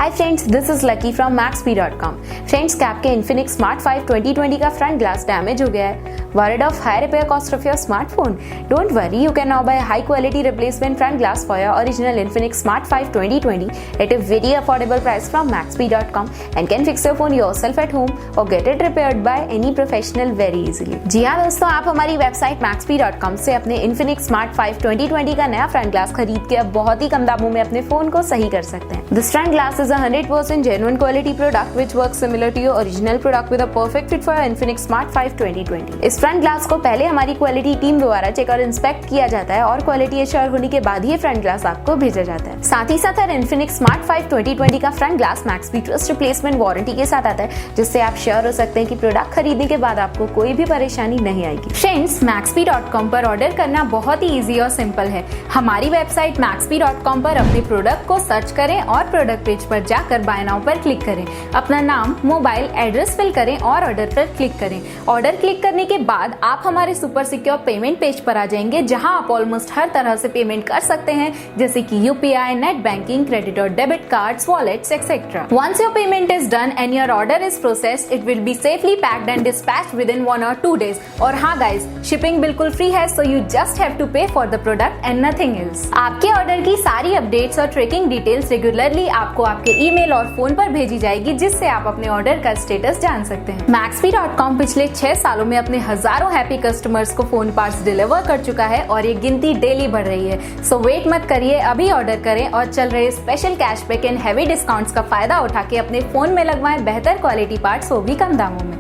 Hi friends, this is lucky from Maxbhi.com। Friends, क्या आपके Infinix Smart 5 2020 का front glass damage हो गया है? Worried of high repair cost of your smartphone? Don't worry, you can now buy a high quality replacement front glass for your original Infinix Smart 5 2020 at a very affordable price from Maxbhi.com and can fix your phone yourself at home or get it repaired by any professional very easily। जी हाँ दोस्तों, आप हमारी website Maxbhi.com से अपने Infinix Smart 5 2020 का नया front glass खरीद के अब बहुत ही कम दामों में अपने फोन को सही कर सकते हैं। This front glass is a 100% genuine quality product which works similar to your original product with a perfect fit for your Infinix Smart 5 2020। इस फ्रंट ग्लास को पहले हमारी क्वालिटी टीम द्वारा चेक और इंस्पेक्ट किया जाता है और क्वालिटी एश्योर होने के बाद ही फ्रंट ग्लास आपको भेजा जाता है। साथ ही साथ Infinix Smart 5 2020 का front glass Maxbhi trust replacement warranty के साथ आता है, जिससे आप श्योर हो सकते हैं कि प्रोडक्ट खरीदने के बाद आपको कोई भी परेशानी नहीं आएगी। फ्रेंड्स, Maxbhi.com पर ऑर्डर करना बहुत ही इजी और सिंपल है। हमारी वेबसाइट Maxbhi.com पर अपने प्रोडक्ट को सर्च करें और प्रोडक्ट पेज पर जाकर बाय नाउ पर क्लिक करें। अपना नाम, मोबाइल, एड्रेस फिल करें और ऑर्डर पर क्लिक करें। ऑर्डर क्लिक करने के बाद आप हमारे सुपर सिक्योर पेमेंट पेज पर आ जाएंगे, जहां आप ऑलमोस्ट हर तरह से पेमेंट कर सकते हैं, जैसे कि यूपीआई, नेट बैंकिंग, क्रेडिट और debit cards, wallets etcetera. Once your payment is done and your order is processed, it will be safely packed and dispatched within 1 or 2 days। और हाँ गाइज, शिपिंग बिल्कुल free है, so you just have to pay for the product and nothing else. आपके order की सारी updates और tracking details regularly आपको आपके ईमेल और फोन पर भेजी जाएगी, जिससे आप अपने ऑर्डर का स्टेटस जान सकते हैं। Maxbhi.com पिछले 6 सालों में अपने हजारों हैप्पी कस्टमर्स को फोन पार्ट्स डिलीवर कर चुका है और ये गिनती डेली बढ़ रही है। सो वेट मत करिए, अभी ऑर्डर करें और चल रहे special cashback and heavy discounts का फायदा उठा के अपने फोन में लगवाएं बेहतर क्वालिटी पार्ट्स, वो भी कम दामों में।